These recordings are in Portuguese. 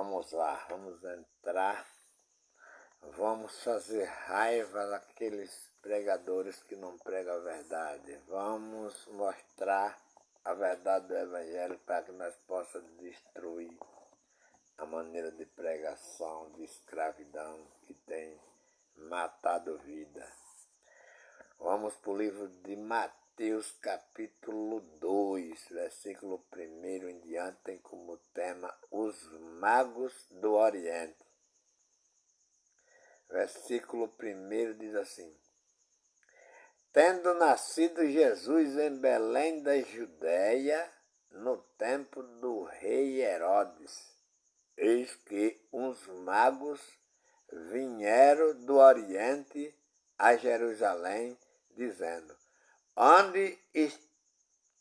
Vamos lá, vamos entrar, vamos fazer raiva daqueles pregadores que não pregam a verdade. Vamos mostrar a verdade do Evangelho para que nós possamos destruir a maneira de pregação, de escravidão que tem matado vida. Vamos para o livro de Mateus, capítulo 2, versículo 1 em diante, tem como tema os magos do Oriente. Versículo 1 diz assim: Tendo nascido Jesus em Belém da Judéia, no tempo do rei Herodes, eis que uns magos vieram do Oriente a Jerusalém, dizendo: Onde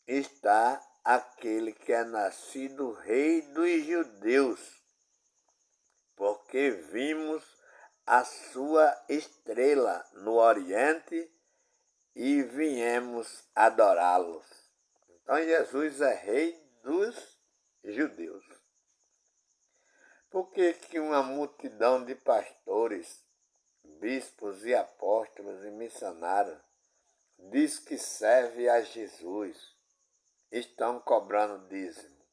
está aquele que é nascido rei dos judeus? Porque vimos a sua estrela no Oriente e viemos adorá-los. Então Jesus é rei dos judeus. Por que uma multidão de pastores, bispos e apóstolos e missionários diz que serve a Jesus, estão cobrando dízimo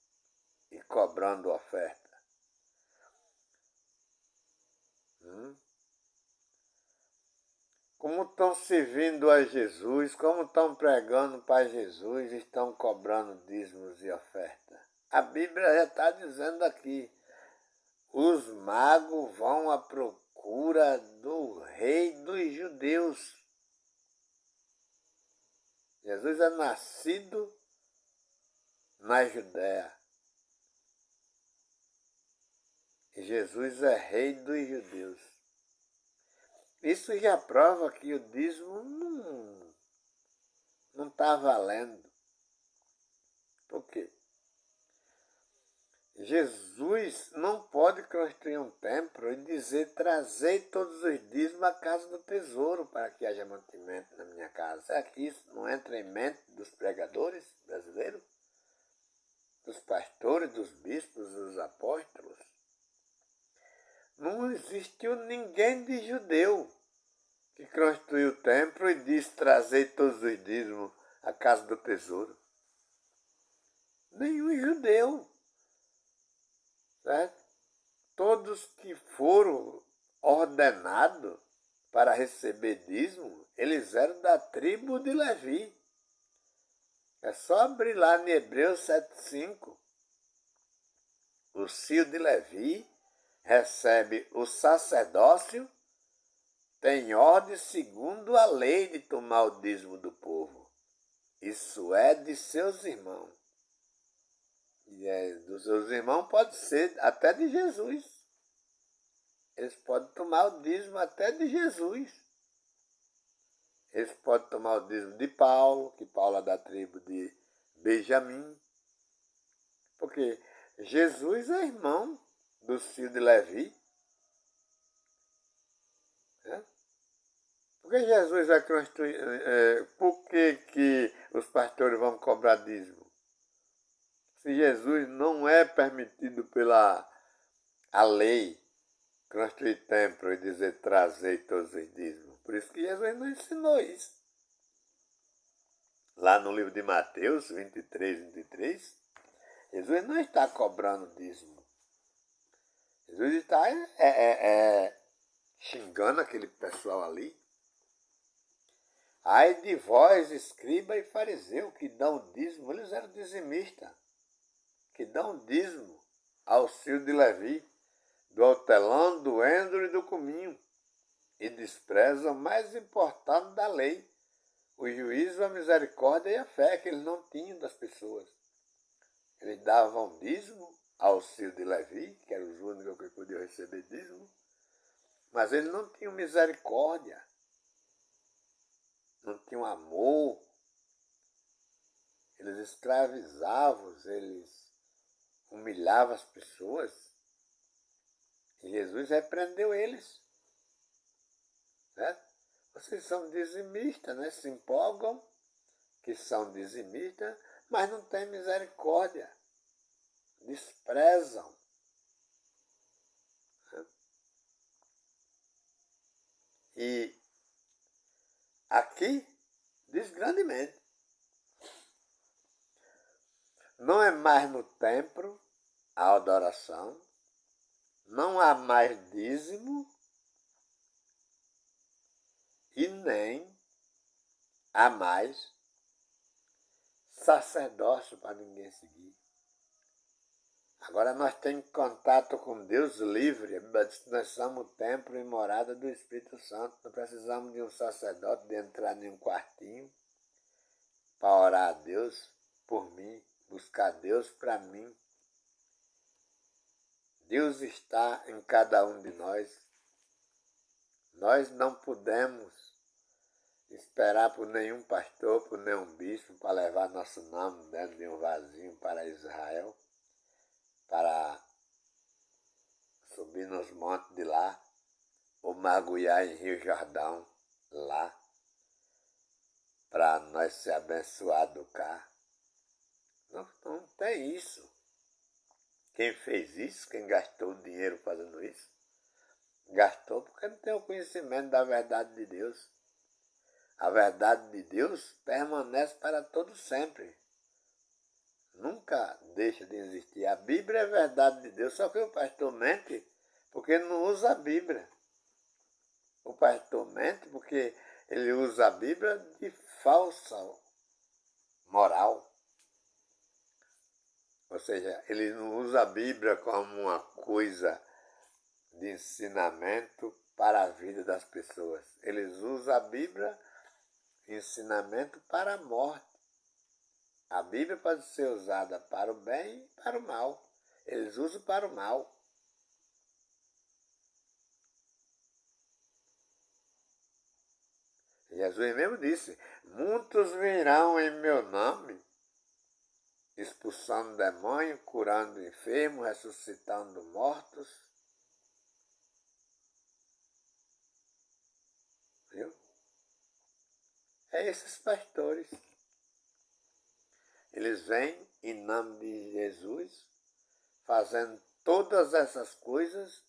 e cobrando oferta? Como estão servindo a Jesus, como estão pregando para Jesus, estão cobrando dízimos e oferta? A Bíblia já está dizendo aqui, os magos vão à procura do rei dos judeus. Jesus é nascido na Judéia. E Jesus é rei dos judeus. Isso já prova que o dízimo não está valendo. Por quê? Jesus não pode construir um templo e dizer: trazei todos os dízimos à casa do tesouro para que haja mantimento na minha casa. Será que isso não entra em mente dos pregadores brasileiros? Dos pastores, dos bispos, dos apóstolos? Não existiu ninguém de judeu que construiu o templo e disse: trazei todos os dízimos à casa do tesouro. Nenhum judeu. Certo? Todos que foram ordenados para receber dízimo, eles eram da tribo de Levi. É só abrir lá em Hebreus 7,5. O filho de Levi recebe o sacerdócio, tem ordem segundo a lei de tomar o dízimo do povo. Isso é de seus irmãos. E dos seus irmãos pode ser até de Jesus. Eles podem tomar o dízimo até de Jesus. Eles podem tomar o dízimo de Paulo, que Paulo é da tribo de Benjamim. Porque Jesus é irmão do filho de Levi. Por que Jesus vai construir? Por que os pastores vão cobrar dízimo? Se Jesus não é permitido pela a lei construir templo e dizer: trazei todos os dízimos. Por isso que Jesus não ensinou isso. Lá no livro de Mateus 23, Jesus não está cobrando dízimo. Jesus está xingando aquele pessoal ali. Ai de vós, escriba e fariseu, que dão dízimo. Eles eram dizimistas, que dão dízimo ao filho de Levi, do hortelã, do endro e do cominho, e desprezam o mais importante da lei, o juízo, a misericórdia e a fé que eles não tinham das pessoas. Eles davam dízimo ao filho de Levi, que eram os únicos que podiam receber dízimo, mas eles não tinham misericórdia, não tinham amor, eles escravizavam, eles humilhavam as pessoas. E Jesus repreendeu eles. Certo? Vocês são dizimistas, né? Se empolgam que são dizimistas, mas não têm misericórdia. Desprezam. E aqui diz grandemente. Não é mais no templo a adoração, não há mais dízimo e nem há mais sacerdócio para ninguém seguir. Agora nós temos contato com Deus livre. A Bíblia diz que nós somos o templo e morada do Espírito Santo. Não precisamos de um sacerdote, de entrar em um quartinho para orar a Deus por mim, buscar Deus para mim. Deus está em cada um de nós. Nós não podemos esperar por nenhum pastor, por nenhum bispo para levar nosso nome dentro de um vasinho para Israel, para subir nos montes de lá, ou mergulhar em Rio Jordão lá, para nós ser abençoados cá. Não tem isso. Quem fez isso, quem gastou dinheiro fazendo isso, gastou porque não tem o conhecimento da verdade de Deus. A verdade de Deus permanece para todo sempre. Nunca deixa de existir. A Bíblia é a verdade de Deus, só que o pastor mente porque não usa a Bíblia. O pastor mente porque ele usa a Bíblia de falsa moral. Ou seja, ele não usa a Bíblia como uma coisa de ensinamento para a vida das pessoas. Eles usam a Bíblia de ensinamento para a morte. A Bíblia pode ser usada para o bem e para o mal. Eles usam para o mal. Jesus mesmo disse, muitos virão em meu nome, expulsando demônios, curando enfermos, ressuscitando mortos. Viu? É esses pastores. Eles vêm em nome de Jesus, fazendo todas essas coisas,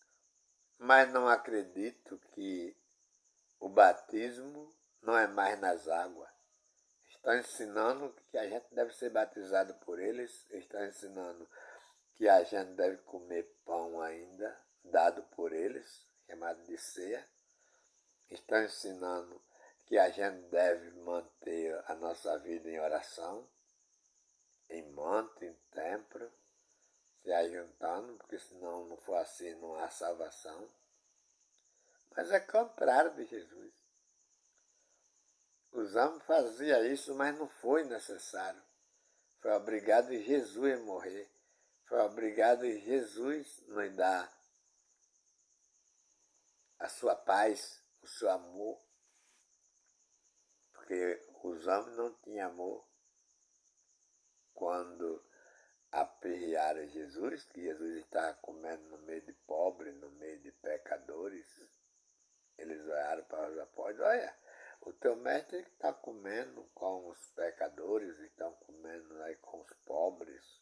mas não acredito que o batismo não é mais nas águas. Estão ensinando que a gente deve ser batizado por eles, estão ensinando que a gente deve comer pão ainda, dado por eles, chamado de ceia. Estão ensinando que a gente deve manter a nossa vida em oração, em monte, em templo, se ajuntando, porque senão não for assim não há salvação. Mas é contrário de Jesus. Os homens faziam isso, mas não foi necessário. Foi obrigado Jesus a morrer. Foi obrigado Jesus nos dar a sua paz, o seu amor. Porque os homens não tinham amor quando aperrearam Jesus, que Jesus estava comendo no meio de pobres, no meio de pecadores. Eles olharam para os apóstolos, olha, o teu mestre está comendo com os pecadores, estão comendo aí com os pobres.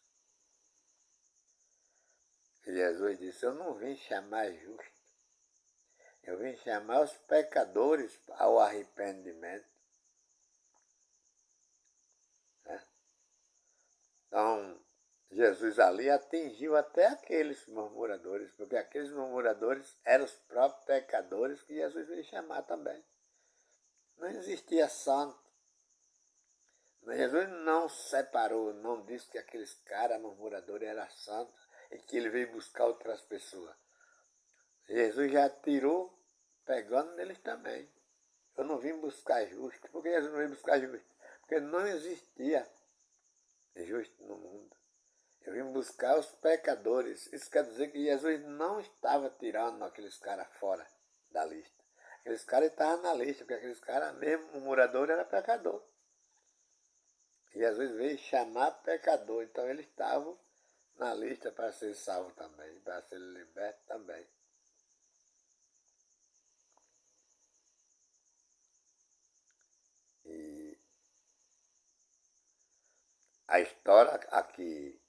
E Jesus disse, eu não vim chamar justo, eu vim chamar os pecadores ao arrependimento. Né? Então, Jesus ali atingiu até aqueles murmuradores, porque aqueles murmuradores eram os próprios pecadores que Jesus veio chamar também. Não existia santo. Jesus não separou, não disse que aqueles caras murmuradores eram santos e que ele veio buscar outras pessoas. Jesus já tirou, pegando neles também. Eu não vim buscar justo. Por que Jesus não veio buscar justo? Porque não existia justo no mundo. Eu vim buscar os pecadores. Isso quer dizer que Jesus não estava tirando aqueles caras fora da lista. Aqueles caras estavam na lista, porque aqueles caras, mesmo o morador, era pecador. E Jesus veio chamar pecador, então eles estavam na lista para ser salvo também, para ser liberto também. E a história aqui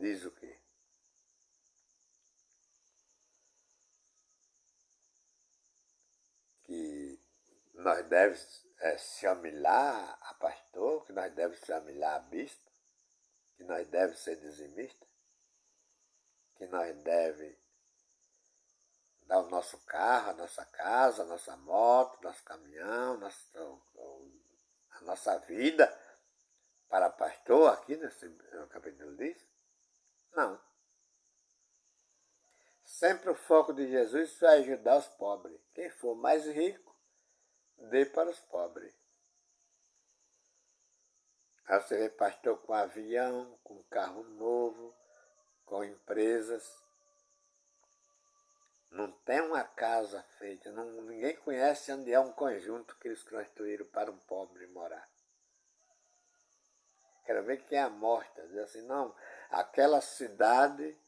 diz o quê? nós devemos se humilhar a pastor, que nós devemos se humilhar a bispo, que nós devemos ser dizimistas, que nós devemos dar o nosso carro, a nossa casa, a nossa moto, nosso caminhão, a nossa vida para pastor aqui nesse capítulo diz? Não. Sempre o foco de Jesus é ajudar os pobres. Quem for mais rico, dê para os pobres. Aí você vê pastor com avião, com carro novo, com empresas. Não tem uma casa feita, ninguém conhece onde é um conjunto que eles construíram para um pobre morar. Quero ver quem é a morta. Diz assim, não, aquela cidade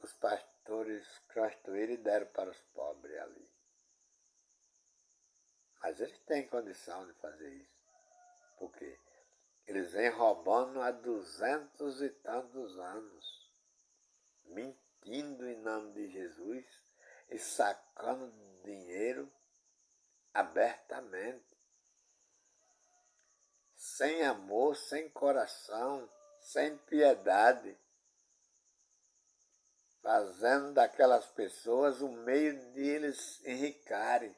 os pastores construíram e deram para os pobres ali. Mas eles têm condição de fazer isso. Por quê? Eles vêm roubando há 200 e tantos anos, mentindo em nome de Jesus e sacando dinheiro abertamente, sem amor, sem coração, sem piedade, fazendo daquelas pessoas um meio de eles enricarem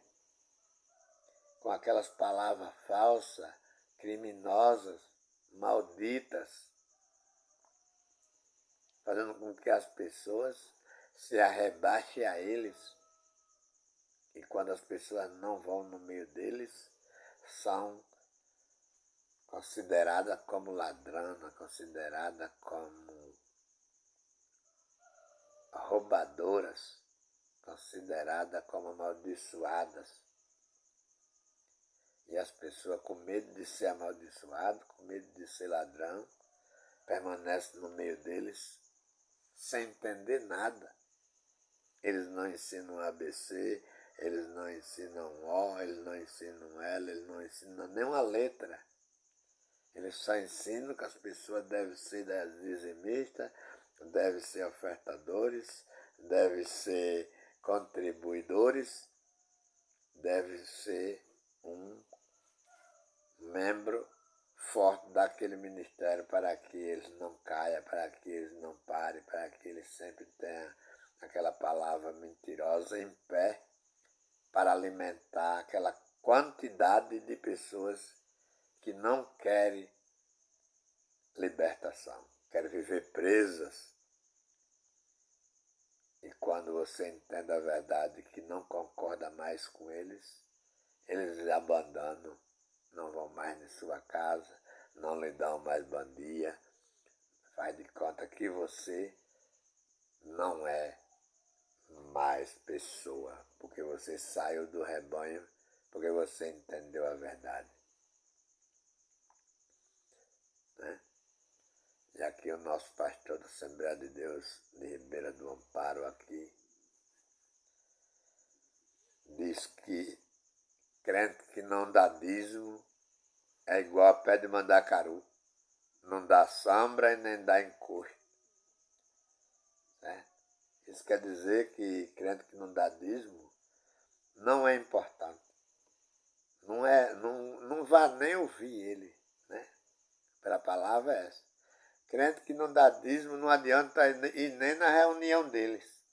com aquelas palavras falsas, criminosas, malditas, fazendo com que as pessoas se arrebaixem a eles. E quando as pessoas não vão no meio deles, são consideradas como ladrões, consideradas como roubadoras, consideradas como amaldiçoadas. E as pessoas, com medo de ser amaldiçoado, com medo de ser ladrão, permanecem no meio deles sem entender nada. Eles não ensinam ABC, eles não ensinam O, eles não ensinam L, eles não ensinam nenhuma letra. Eles só ensinam que as pessoas devem ser dizimistas, devem ser ofertadores, devem ser contribuidores, devem ser um membro forte daquele ministério para que eles não caiam, para que eles não parem, para que eles sempre tenham aquela palavra mentirosa em pé para alimentar aquela quantidade de pessoas que não querem libertação, querem viver presas. E quando você entende a verdade que não concorda mais com eles, eles abandonam, não vão mais em sua casa, não lhe dão mais bom dia, faz de conta que você não é mais pessoa, porque você saiu do rebanho, porque você entendeu a verdade. Né? E aqui o nosso pastor da Assembleia de Deus de Ribeira do Amparo aqui diz que crente que não dá dízimo é igual a pé de mandacaru, não dá sombra e nem dá encosto. Né? Isso quer dizer que crente que não dá dízimo não é importante. Não vá nem ouvir ele. Né? Pela palavra é essa. Crente que não dá dízimo não adianta ir nem na reunião deles.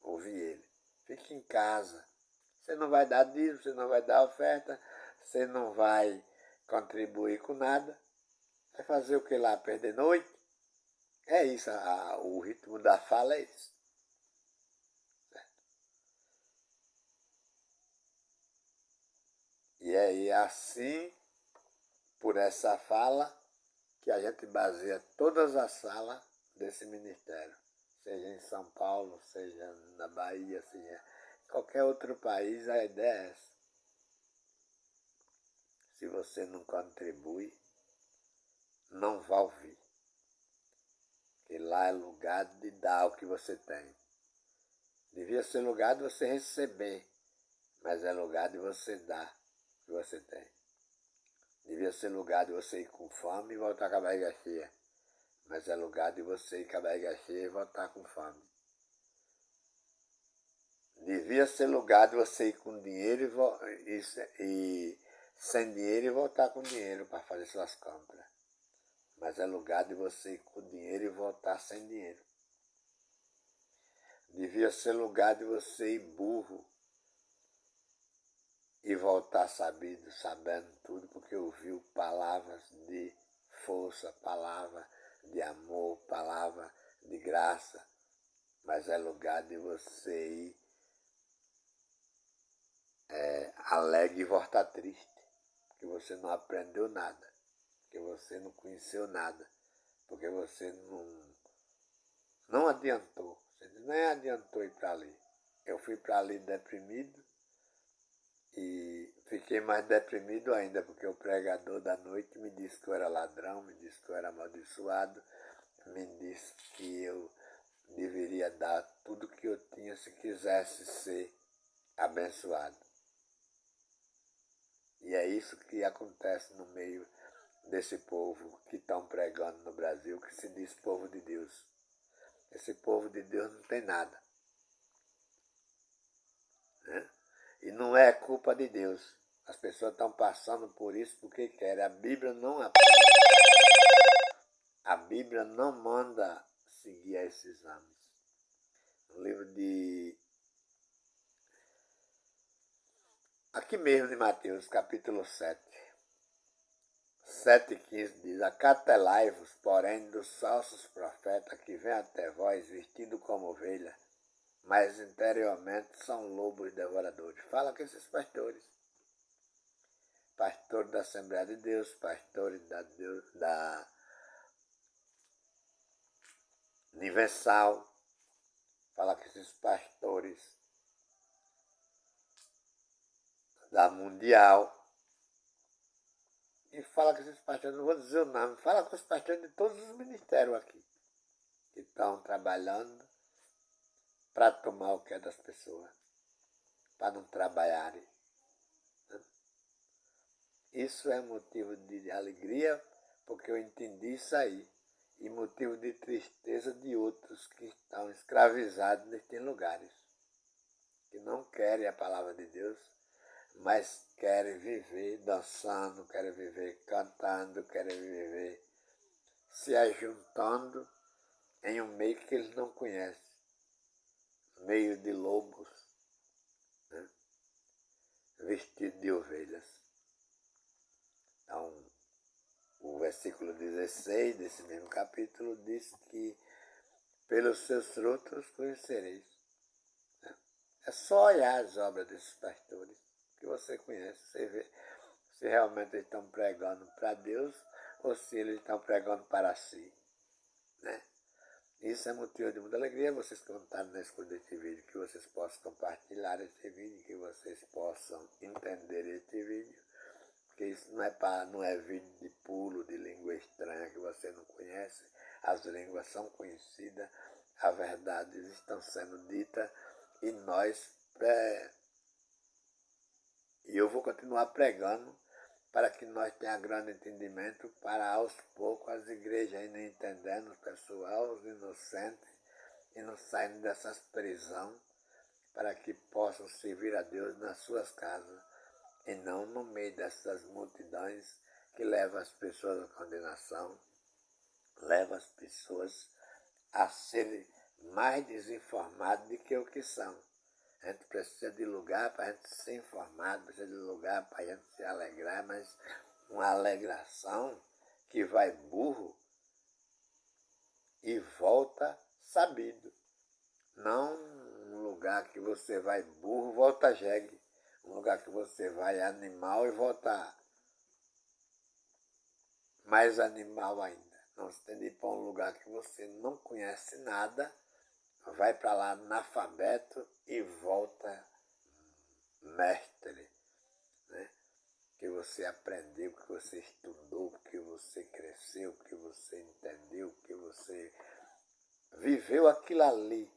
Ouvir ele. Fique em casa. Você não vai dar dízimo, você não vai dar oferta, você não vai contribuir com nada. Vai fazer o que lá? Perder noite? É isso, o ritmo da fala é isso. Certo? E é assim, por essa fala, que a gente baseia todas as salas desse ministério. Seja em São Paulo, seja na Bahia, seja em qualquer outro país, a ideia é essa. Se você não contribui, não vai ouvir. Porque lá é lugar de dar o que você tem. Devia ser lugar de você receber, mas é lugar de você dar o que você tem. Devia ser lugar de você ir com fome e voltar com a barriga cheia, mas é lugar de você ir com a barriga cheia e voltar com fome. Devia ser lugar de você ir com dinheiro e sem dinheiro e voltar com dinheiro para fazer suas compras. Mas é lugar de você ir com dinheiro e voltar sem dinheiro. Devia ser lugar de você ir burro e voltar sabido, sabendo tudo, porque ouviu palavras de força, palavra de amor, palavra de graça. Mas é lugar de você ir alegre e voltar triste, porque você não aprendeu nada, porque você não conheceu nada, porque você não adiantou, você nem adiantou ir para ali. Eu fui para ali deprimido e fiquei mais deprimido ainda, porque o pregador da noite me disse que eu era ladrão, me disse que eu era amaldiçoado, me disse que eu deveria dar tudo que eu tinha se quisesse ser abençoado. E é isso que acontece no meio desse povo que estão pregando no Brasil, que se diz povo de Deus. Esse povo de Deus não tem nada. Né? E não é culpa de Deus. As pessoas estão passando por isso porque querem. A Bíblia não A Bíblia não manda seguir esses exames. No livro de... Aqui mesmo de Mateus, capítulo 7:15 diz: Acautelai-vos, porém, dos falsos profetas que vêm até vós vestidos como ovelha, mas interiormente são lobos devoradores. Fala com esses pastores. Pastores da Assembleia de Deus, pastores da Universal. Fala com esses pastores da Mundial. E fala com esses pastores, não vou dizer o nome, fala com os pastores de todos os ministérios aqui, que estão trabalhando para tomar o que é das pessoas, para não trabalharem. Isso é motivo de alegria, porque eu entendi isso aí, e motivo de tristeza de outros que estão escravizados nestes lugares, que não querem a palavra de Deus, mas querem viver dançando, querem viver cantando, querem viver se ajuntando em um meio que eles não conhecem, meio de lobos, né? Vestido de ovelhas. Então, o versículo 16 desse mesmo capítulo diz que pelos seus frutos conhecereis. Né? É só olhar as obras desses pastores que você conhece, você vê se realmente eles estão pregando para Deus ou se eles estão pregando para si. Né? Isso é motivo de muita alegria, vocês que contaram na escuta deste vídeo, que vocês possam compartilhar esse vídeo, que vocês possam entender este vídeo, porque isso não é vídeo de pulo, de língua estranha que você não conhece, as línguas são conhecidas, as verdades estão sendo ditas, e e eu vou continuar pregando para que nós tenhamos grande entendimento, para aos poucos as igrejas ainda entendendo, o pessoal, os inocentes, e não saindo dessas prisões, para que possam servir a Deus nas suas casas, e não no meio dessas multidões que levam as pessoas à condenação, levam as pessoas a serem mais desinformadas do que o que são. A gente precisa de lugar para a gente ser informado, precisa de lugar para a gente se alegrar, mas uma alegração que vai burro e volta sabido. Não um lugar que você vai burro, volta jegue. Um lugar que você vai animal e volta mais animal ainda. Não, você tem de ir para um lugar que você não conhece nada, vai para lá analfabeto e volta mestre, né? Que você aprendeu, que você estudou, que você cresceu, que você entendeu, que você viveu aquilo ali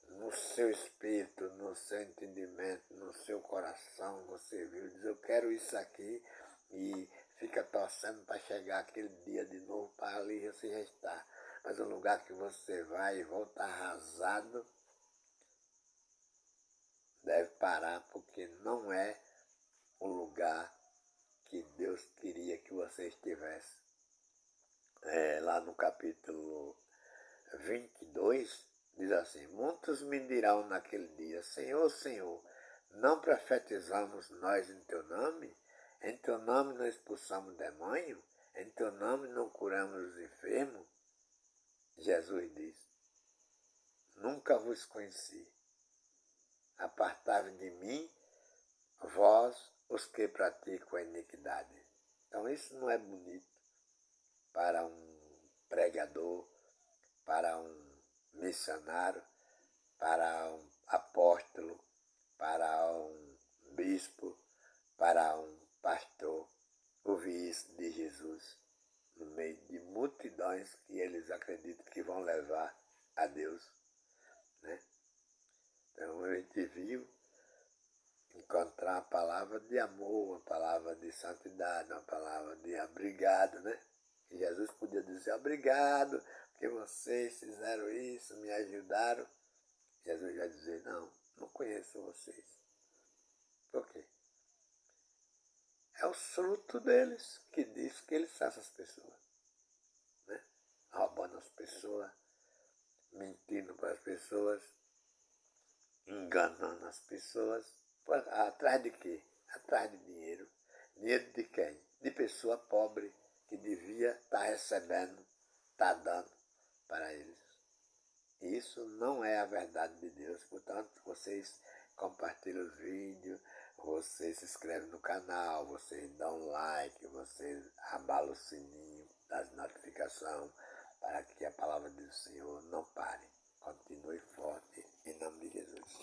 no seu espírito, no seu entendimento, no seu coração. Você viu, diz, eu quero isso aqui, e fica torcendo para chegar aquele dia de novo, para ali você já está. Mas o lugar que você vai e volta arrasado, deve parar, porque não é o lugar que Deus queria que você estivesse. Lá no capítulo 22, diz assim: muitos me dirão naquele dia: Senhor, Senhor, não profetizamos nós em teu nome? Em teu nome não expulsamos demônio? Em teu nome não curamos os enfermos? Jesus diz: nunca vos conheci. Apartai-vos de mim, vós os que praticam a iniquidade. Então isso não é bonito para um pregador, para um missionário, para um apóstolo, para um bispo, para um pastor, ouvir isso de Jesus no meio de multidões que eles acreditam que vão levar a Deus, né? Então a gente viu encontrar uma palavra de amor, uma palavra de santidade, uma palavra de obrigado, né? E Jesus podia dizer obrigado, porque vocês fizeram isso, me ajudaram. Jesus vai dizer, não conheço vocês. Por quê? É o fruto deles que diz que eles são essas pessoas, né? Roubando as pessoas, mentindo para as pessoas, enganando as pessoas. Atrás de quê? Atrás de dinheiro. Dinheiro de quem? De pessoa pobre que devia estar recebendo, estar dando para eles. Isso não é a verdade de Deus. Portanto, vocês compartilham os vídeos, vocês se inscrevem no canal, vocês dão like, vocês abalam o sininho das notificações para que a palavra do Senhor não pare. Continue.